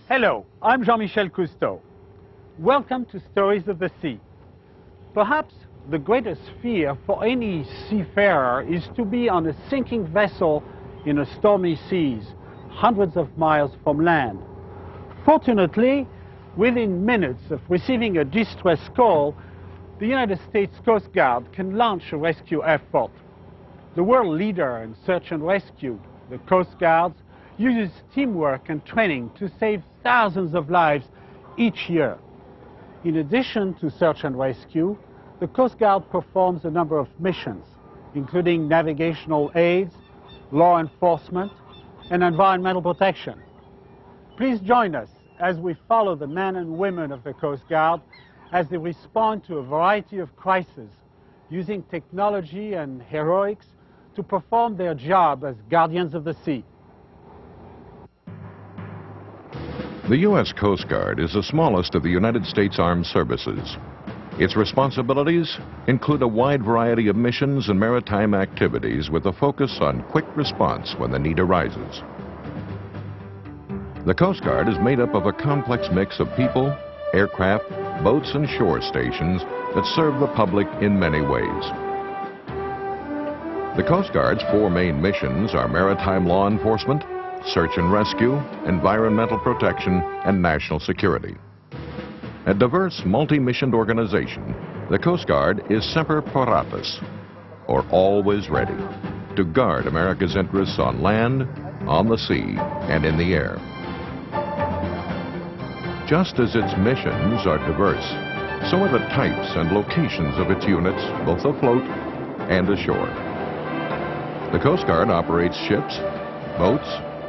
Hello, I'm Zan-Misélel Κουστώ. Welcome to Stories of the Sea. Perhaps the greatest fear for any seafarer is to be on a sinking vessel in a stormy seas, hundreds of miles from land. Fortunately, within minutes of receiving a distress call, the United States Coast Guard can launch a rescue effort. The world leader in search and rescue, the Coast Guard, uses teamwork and training to save thousands of lives each year. In addition to search and rescue, the Coast Guard performs a number of missions, including navigational aids, law enforcement, and environmental protection. Please join us as we follow the men and women of the Coast Guard as they respond to a variety of crises, using technology and heroics to perform their job as guardians of the sea. The U.S. Coast Guard is the smallest of the United States Armed Services. Its responsibilities include a wide variety of missions and maritime activities with a focus on quick response when the need arises. The Coast Guard is made up of a complex mix of people, aircraft, boats, and shore stations that serve the public in many ways. The Coast Guard's four main missions are maritime law enforcement, search and rescue, environmental protection, and national security. A diverse, multi-missioned organization, the Coast Guard is semper paratus, or always ready, to guard America's interests on land, on the sea, and in the air. Just as its missions are diverse, so are the types and locations of its units, both afloat and ashore. The Coast Guard operates ships, boats,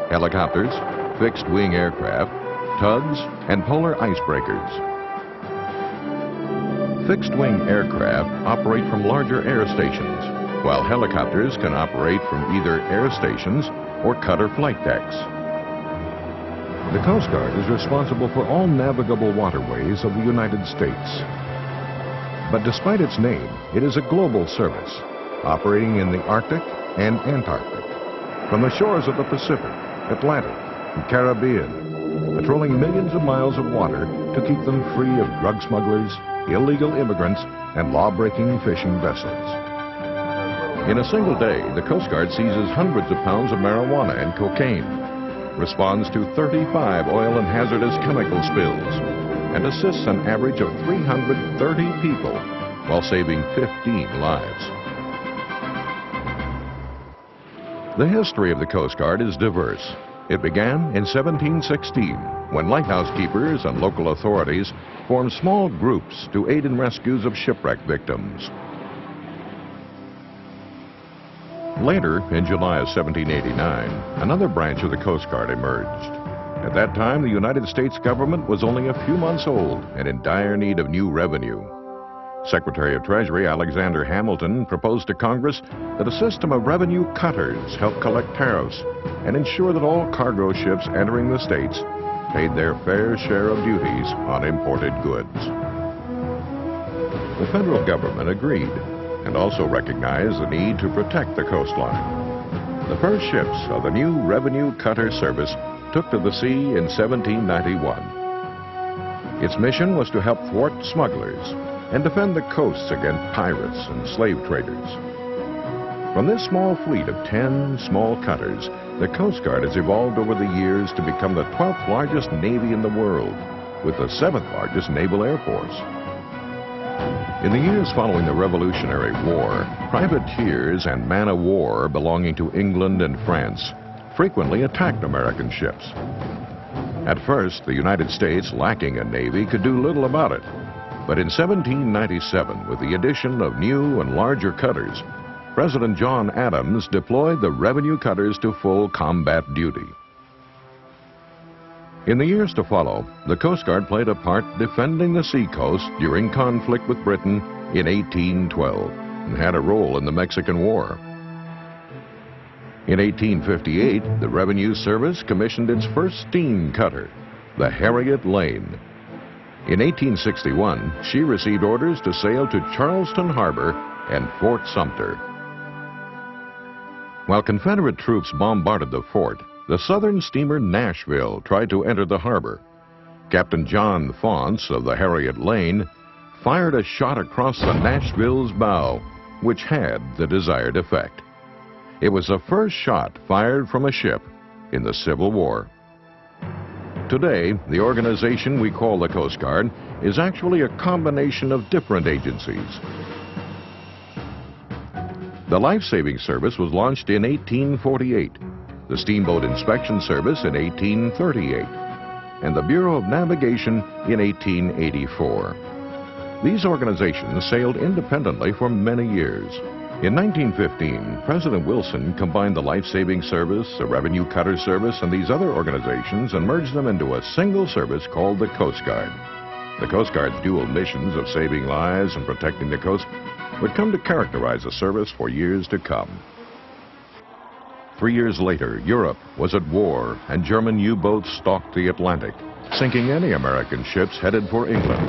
helicopters, fixed-wing aircraft, tugs, and polar icebreakers. Fixed-wing aircraft operate from larger air stations, while helicopters can operate from either air stations or cutter flight decks. The Coast Guard is responsible for all navigable waterways of the United States. But despite its name, it is a global service, operating in the Arctic and Antarctic, from the shores of the Pacific, Atlantic, and Caribbean, patrolling millions of miles of water to keep them free of drug smugglers, illegal immigrants, and law-breaking fishing vessels. In a single day, the Coast Guard seizes hundreds of pounds of marijuana and cocaine, responds to 35 oil and hazardous chemical spills, and assists an average of 330 people while saving 15 lives. The history of the Coast Guard is diverse. It began in 1716, when lighthouse keepers and local authorities formed small groups to aid in rescues of shipwreck victims. Later, in July of 1789, another branch of the Coast Guard emerged. At that time, the United States government was only a few months old and in dire need of new revenue. Secretary of Treasury Alexander Hamilton proposed to Congress that a system of revenue cutters help collect tariffs and ensure that all cargo ships entering the states paid their fair share of duties on imported goods. The federal government agreed and also recognized the need to protect the coastline. The first ships of the new revenue cutter service took to the sea in 1791. Its mission was to help thwart smugglers and defend the coasts against pirates and slave traders. From this small fleet of 10 small cutters, the Coast Guard has evolved over the years to become the 12th largest navy in the world, with the 7th largest naval air force. In the years following the Revolutionary War, privateers and man-of-war belonging to England and France frequently attacked American ships. At first, the United States, lacking a navy, could do little about it. But in 1797, with the addition of new and larger cutters, President John Adams deployed the revenue cutters to full combat duty. In the years to follow, the Coast Guard played a part defending the seacoast during conflict with Britain in 1812 and had a role in the Mexican War. In 1858, the Revenue Service commissioned its first steam cutter, the Harriet Lane. In 1861, she received orders to sail to Charleston Harbor and Fort Sumter. While Confederate troops bombarded the fort, the southern steamer Nashville tried to enter the harbor. Captain John Faunce of the Harriet Lane fired a shot across the Nashville's bow, which had the desired effect. It was the first shot fired from a ship in the Civil War. Today, the organization we call the Coast Guard is actually a combination of different agencies. The Life-Saving Service was launched in 1848, the Steamboat Inspection Service in 1838, and the Bureau of Navigation in 1884. These organizations sailed independently for many years. In 1915, President Wilson combined the Life-Saving Service, the Revenue Cutter Service, and these other organizations and merged them into a single service called the Coast Guard. The Coast Guard's dual missions of saving lives and protecting the coast would come to characterize the service for years to come. 3 years later, Europe was at war, and German U-boats stalked the Atlantic, sinking any American ships headed for England.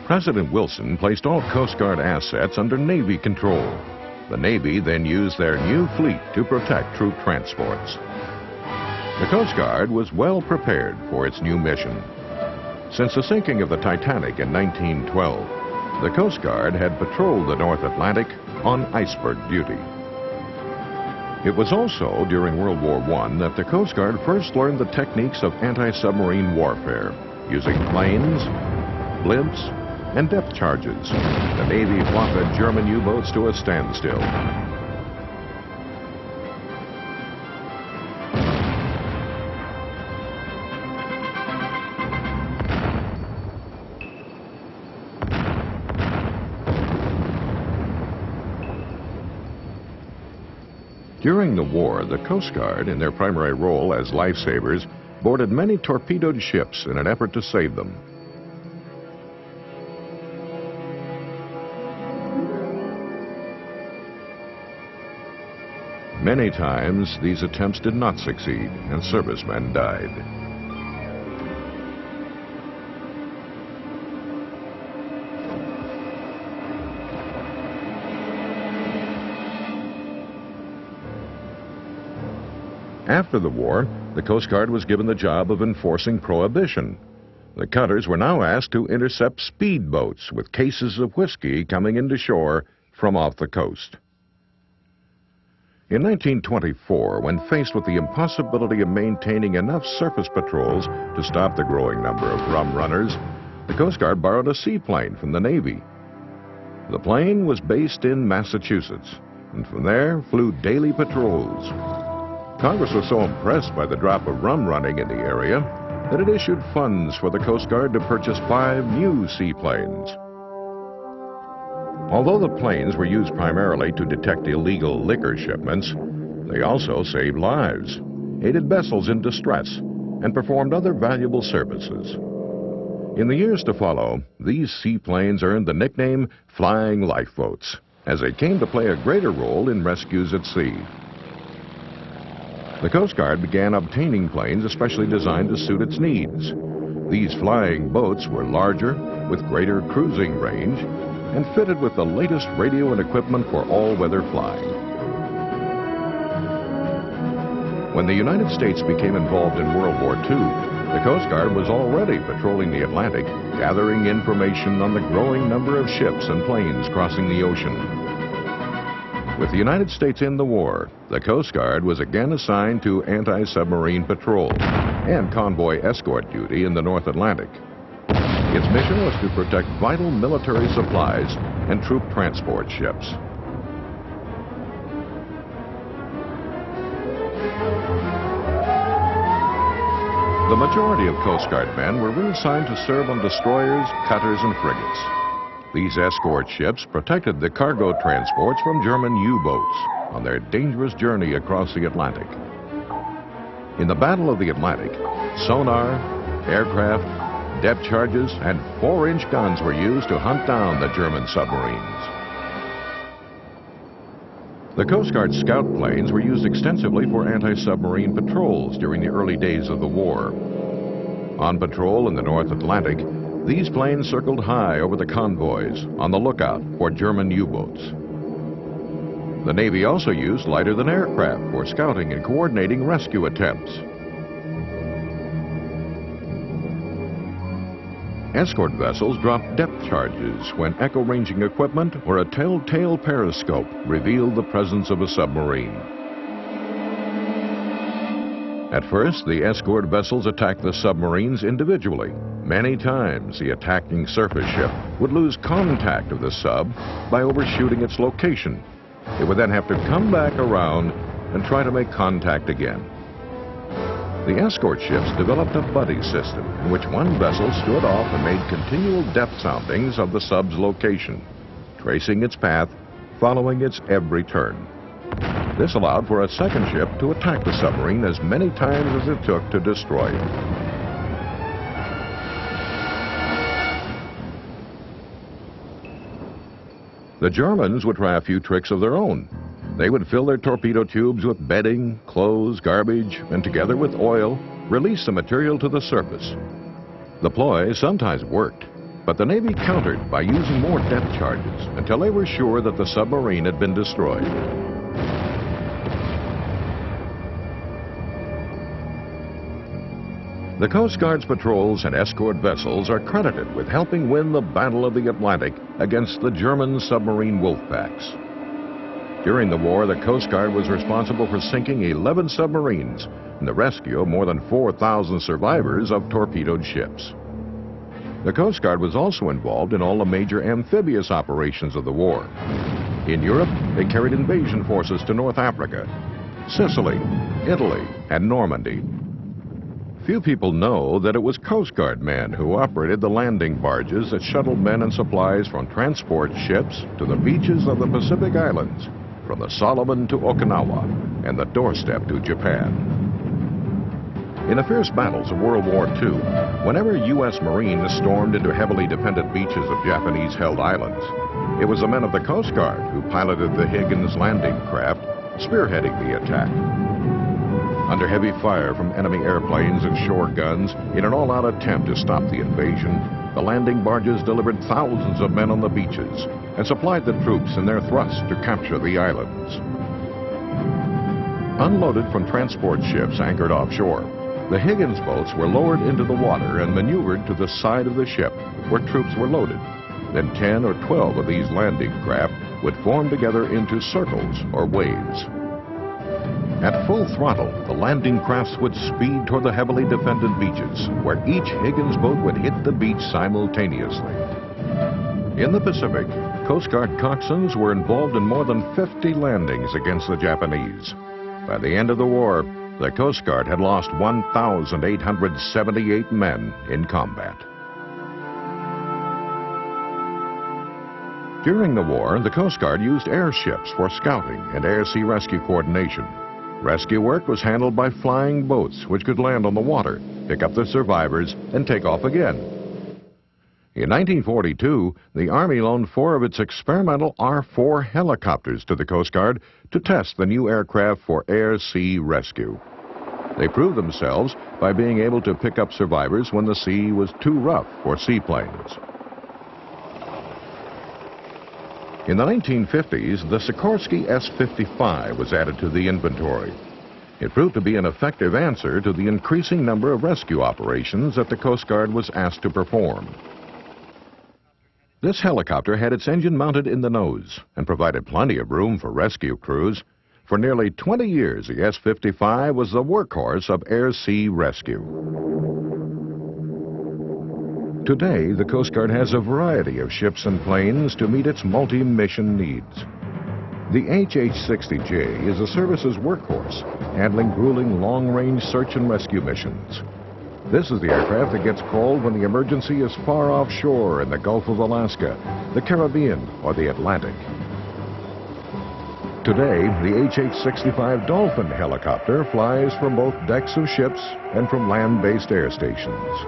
President Wilson placed all Coast Guard assets under Navy control. The Navy then used their new fleet to protect troop transports. The Coast Guard was well prepared for its new mission. Since the sinking of the Titanic in 1912, the Coast Guard had patrolled the North Atlantic on iceberg duty. It was also during World War I that the Coast Guard first learned the techniques of anti-submarine warfare, using planes, blimps, and depth charges. The Navy fought German U-boats to a standstill. During the war, the Coast Guard, in their primary role as lifesavers, boarded many torpedoed ships in an effort to save them. Many times, these attempts did not succeed, and servicemen died. After the war, the Coast Guard was given the job of enforcing prohibition. The cutters were now asked to intercept speedboats with cases of whiskey coming into shore from off the coast. In 1924, when faced with the impossibility of maintaining enough surface patrols to stop the growing number of rum runners, the Coast Guard borrowed a seaplane from the Navy. The plane was based in Massachusetts, and from there flew daily patrols. Congress was so impressed by the drop of rum running in the area that it issued funds for the Coast Guard to purchase 5 new seaplanes. Although the planes were used primarily to detect illegal liquor shipments, they also saved lives, aided vessels in distress, and performed other valuable services. In the years to follow, these seaplanes earned the nickname Flying Lifeboats, as they came to play a greater role in rescues at sea. The Coast Guard began obtaining planes especially designed to suit its needs. These flying boats were larger, with greater cruising range, and fitted with the latest radio and equipment for all-weather flying. When the United States became involved in World War II, the Coast Guard was already patrolling the Atlantic, gathering information on the growing number of ships and planes crossing the ocean. With the United States in the war, the Coast Guard was again assigned to anti-submarine patrol and convoy escort duty in the North Atlantic. Its mission was to protect vital military supplies and troop transport ships. The majority of Coast Guard men were reassigned to serve on destroyers, cutters, and frigates. These escort ships protected the cargo transports from German U-boats on their dangerous journey across the Atlantic. In the Battle of the Atlantic, sonar, aircraft, depth charges, and 4-inch guns were used to hunt down the German submarines. The Coast Guard scout planes were used extensively for anti-submarine patrols during the early days of the war. On patrol in the North Atlantic, These planes circled high over the convoys on the lookout for German U-boats. The Navy also used lighter-than-air craft for scouting and coordinating rescue attempts. Escort vessels dropped depth charges when echo-ranging equipment or a telltale periscope revealed the presence of a submarine. At first, the escort vessels attacked the submarines individually. Many times, the attacking surface ship would lose contact of the sub by overshooting its location. It would then have to come back around and try to make contact again. The escort ships developed a buddy system in which one vessel stood off and made continual depth soundings of the sub's location, tracing its path, following its every turn. This allowed for a second ship to attack the submarine as many times as it took to destroy it. The Germans would try a few tricks of their own. They would fill their torpedo tubes with bedding, clothes, garbage, and together with oil, release the material to the surface. The ploy sometimes worked, but the Navy countered by using more depth charges until they were sure that the submarine had been destroyed. The Coast Guard's patrols and escort vessels are credited with helping win the Battle of the Atlantic against the German submarine wolf packs. During the war, the Coast Guard was responsible for sinking 11 submarines and the rescue of more than 4,000 survivors of torpedoed ships. The Coast Guard was also involved in all the major amphibious operations of the war. In Europe, they carried invasion forces to North Africa, Sicily, Italy, and Normandy. Few people know that it was Coast Guard men who operated the landing barges that shuttled men and supplies from transport ships to the beaches of the Pacific Islands, from the Solomon to Okinawa, and the doorstep to Japan. In the fierce battles of World War II, whenever U.S. Marines stormed into heavily defended beaches of Japanese-held islands, it was the men of the Coast Guard who piloted the Higgins landing craft, spearheading the attack. Under heavy fire from enemy airplanes and shore guns, in an all-out attempt to stop the invasion, the landing barges delivered thousands of men on the beaches and supplied the troops in their thrust to capture the islands. Unloaded from transport ships anchored offshore, the Higgins boats were lowered into the water and maneuvered to the side of the ship where troops were loaded. Then 10 or 12 of these landing craft would form together into circles or waves. At full throttle, the landing crafts would speed toward the heavily defended beaches, where each Higgins boat would hit the beach simultaneously. In the Pacific, Coast Guard coxswains were involved in more than 50 landings against the Japanese. By the end of the war, the Coast Guard had lost 1,878 men in combat. During the war, the Coast Guard used airships for scouting and air-sea rescue coordination. Rescue work was handled by flying boats, which could land on the water, pick up the survivors, and take off again. In 1942, the Army loaned 4 of its experimental R-4 helicopters to the Coast Guard to test the new aircraft for air-sea rescue. They proved themselves by being able to pick up survivors when the sea was too rough for seaplanes. In the 1950s, the Sikorsky S-55 was added to the inventory. It proved to be an effective answer to the increasing number of rescue operations that the Coast Guard was asked to perform. This helicopter had its engine mounted in the nose and provided plenty of room for rescue crews. For nearly 20 years, the S-55 was the workhorse of air-sea rescue. Today, the Coast Guard has a variety of ships and planes to meet its multi-mission needs. The HH-60J is the service's workhorse, handling grueling long-range search and rescue missions. This is the aircraft that gets called when the emergency is far offshore in the Gulf of Alaska, the Caribbean, or the Atlantic. Today, the HH-65 Dolphin helicopter flies from both decks of ships and from land-based air stations.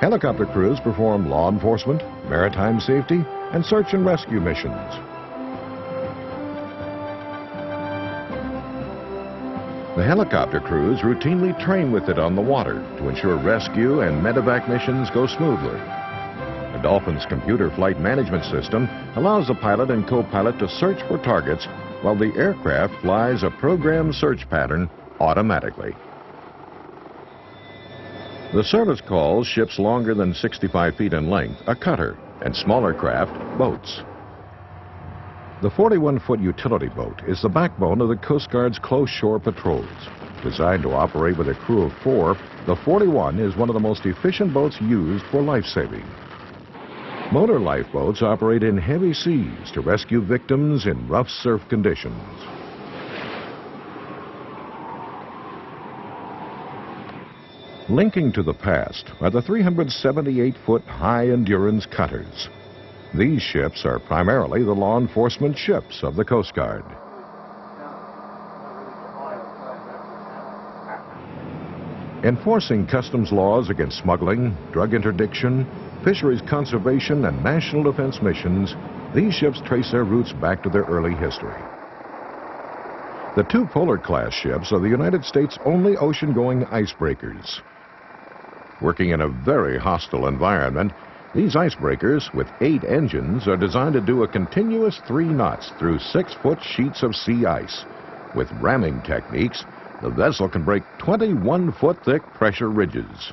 Helicopter crews perform law enforcement, maritime safety, and search and rescue missions. The helicopter crews routinely train with it on the water to ensure rescue and medevac missions go smoothly. The Dolphin's computer flight management system allows the pilot and co-pilot to search for targets while the aircraft flies a programmed search pattern automatically. The service calls ships longer than 65 feet in length a cutter, and smaller craft boats. The 41-foot utility boat is the backbone of the Coast Guard's close shore patrols. Designed to operate with a crew of 4, the 41 is one of the most efficient boats used for life-saving. Motor lifeboats operate in heavy seas to rescue victims in rough surf conditions. Linking to the past are the 378-foot high-endurance cutters. These ships are primarily the law enforcement ships of the Coast Guard. Enforcing customs laws against smuggling, drug interdiction, fisheries conservation, and national defense missions, these ships trace their roots back to their early history. The 2 Polar-class ships are the United States' only ocean-going icebreakers. Working in a very hostile environment, these icebreakers, with 8 engines, are designed to do a continuous 3 knots through 6-foot sheets of sea ice. With ramming techniques, the vessel can break 21-foot thick pressure ridges.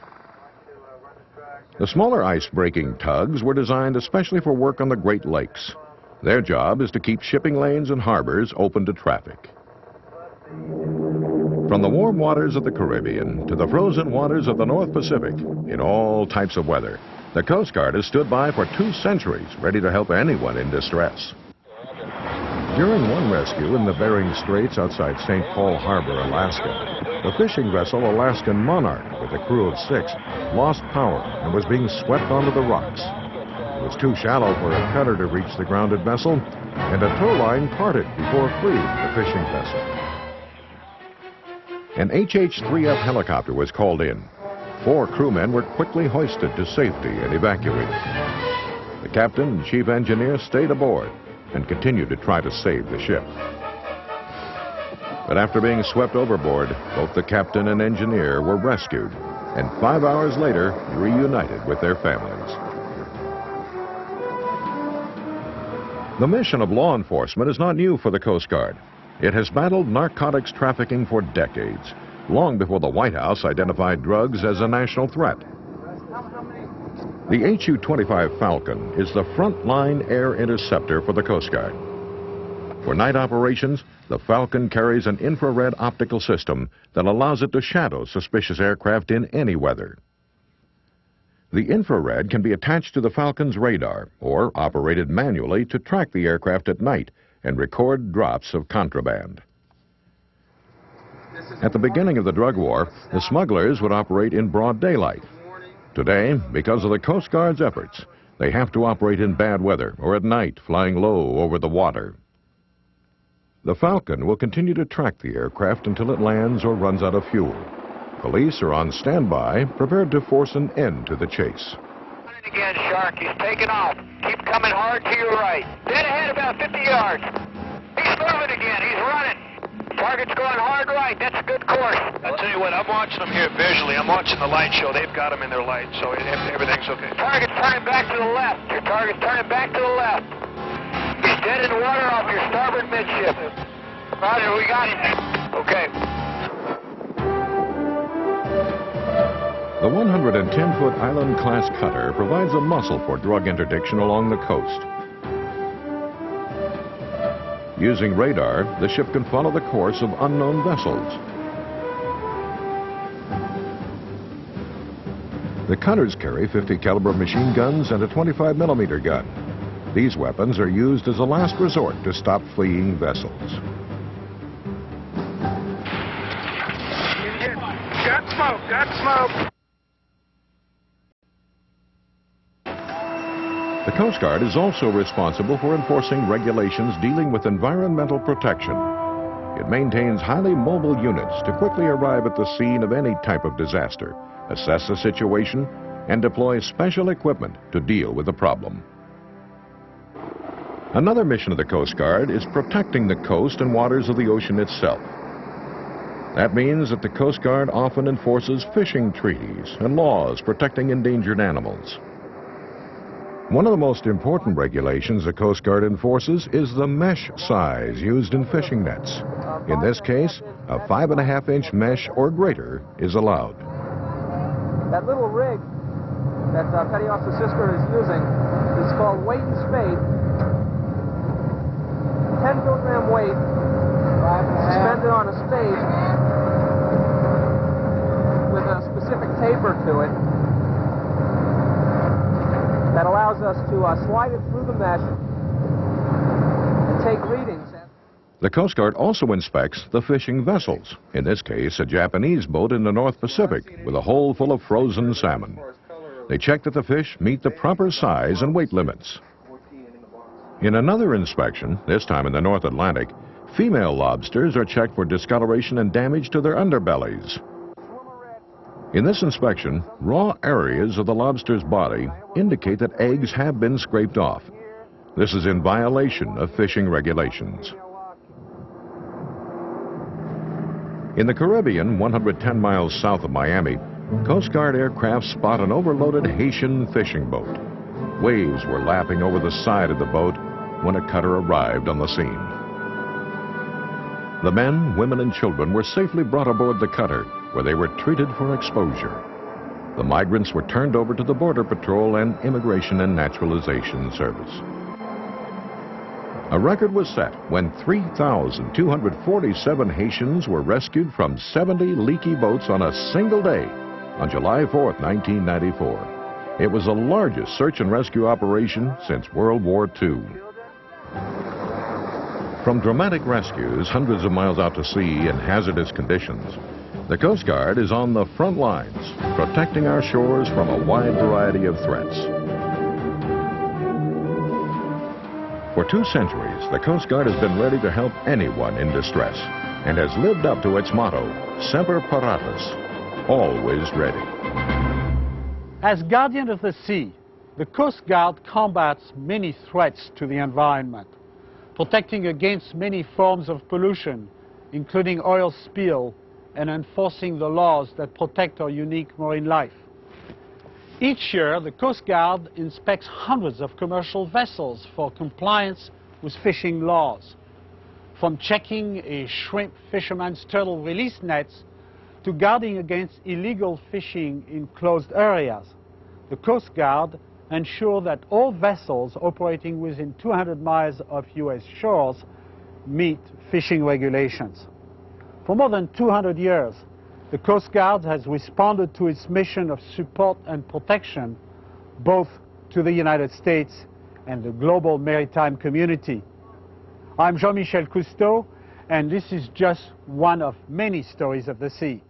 The smaller ice-breaking tugs were designed especially for work on the Great Lakes. Their job is to keep shipping lanes and harbors open to traffic. From the warm waters of the Caribbean to the frozen waters of the North Pacific, in all types of weather, the Coast Guard has stood by for 2 centuries, ready to help anyone in distress. During one rescue in the Bering Straits outside St. Paul Harbor, Alaska, the fishing vessel Alaskan Monarch, with a crew of 6, lost power and was being swept onto the rocks. It was too shallow for a cutter to reach the grounded vessel, and a tow line parted before freeing the fishing vessel. An HH-3F helicopter was called in. 4 crewmen were quickly hoisted to safety and evacuated. The captain and chief engineer stayed aboard and continued to try to save the ship. But after being swept overboard, both the captain and engineer were rescued, and 5 hours later reunited with their families. The mission of law enforcement is not new for the Coast Guard. It has battled narcotics trafficking for decades, long before the White House identified drugs as a national threat. The HU-25 Falcon is the frontline air interceptor for the Coast Guard. For night operations, the Falcon carries an infrared optical system that allows it to shadow suspicious aircraft in any weather. The infrared can be attached to the Falcon's radar or operated manually to track the aircraft at night and record drops of contraband. At the beginning of the drug war, the smugglers would operate in broad daylight. Today, because of the Coast Guard's efforts, they have to operate in bad weather or at night, flying low over the water. The Falcon will continue to track the aircraft until it lands or runs out of fuel. Police are on standby, prepared to force an end to the chase. Again, Shark, he's taking off. Keep coming hard to your right. Dead ahead about 50 yards. He's moving again. He's running. Target's going hard right. That's a good course. I'll tell you what, I'm watching them here visually. I'm watching the light show. They've got them in their light, so everything's okay. Target's turning back to the left. Your target's turning back to the left. He's dead in the water off your starboard midship. Roger, we got him. Okay. The 110-foot Island-class cutter provides a muscle for drug interdiction along the coast. Using radar, the ship can follow the course of unknown vessels. The cutters carry 50 caliber machine guns and a 25-millimeter gun. These weapons are used as a last resort to stop fleeing vessels. Got smoke, got smoke. The Coast Guard is also responsible for enforcing regulations dealing with environmental protection. It maintains highly mobile units to quickly arrive at the scene of any type of disaster, assess the situation, and deploy special equipment to deal with the problem. Another mission of the Coast Guard is protecting the coast and waters of the ocean itself. That means that the Coast Guard often enforces fishing treaties and laws protecting endangered animals. One of the most important regulations the Coast Guard enforces is the mesh size used in fishing nets. In this case, a 5.5-inch mesh or greater is allowed. That little rig that Petty Officer Sisker is using is called weight and spade. 10-kilogram weight suspended on a spade with a specific taper to it that allows us to slide it through the mesh and take readings. The Coast Guard also inspects the fishing vessels, in this case a Japanese boat in the North Pacific with a hole full of frozen salmon. They check that the fish meet the proper size and weight limits. In another inspection, this time in the North Atlantic, female lobsters are checked for discoloration and damage to their underbellies. In this inspection, raw areas of the lobster's body indicate that eggs have been scraped off. This is in violation of fishing regulations. In the Caribbean, 110 miles south of Miami, Coast Guard aircraft spot an overloaded Haitian fishing boat. Waves were lapping over the side of the boat when a cutter arrived on the scene. The men, women, and children were safely brought aboard the cutter, where they were treated for exposure. The migrants were turned over to the Border Patrol and Immigration and Naturalization Service. A record was set when 3,247 Haitians were rescued from 70 leaky boats on a single day on July 4th, 1994. It was the largest search and rescue operation since World War II. From dramatic rescues hundreds of miles out to sea in hazardous conditions, the Coast Guard is on the front lines, protecting our shores from a wide variety of threats. For 2 centuries, the Coast Guard has been ready to help anyone in distress and has lived up to its motto, Semper Paratus, always ready. As guardian of the sea, the Coast Guard combats many threats to the environment, protecting against many forms of pollution, including oil spill, and enforcing the laws that protect our unique marine life. Each year, the Coast Guard inspects hundreds of commercial vessels for compliance with fishing laws, from checking a shrimp fisherman's turtle release nets to guarding against illegal fishing in closed areas. The Coast Guard ensure that all vessels operating within 200 miles of U.S. shores meet fishing regulations. For more than 200 years, the Coast Guard has responded to its mission of support and protection both to the United States and the global maritime community. I'm Zan-Mισέλ Κουστώ, and this is just one of many stories of the sea.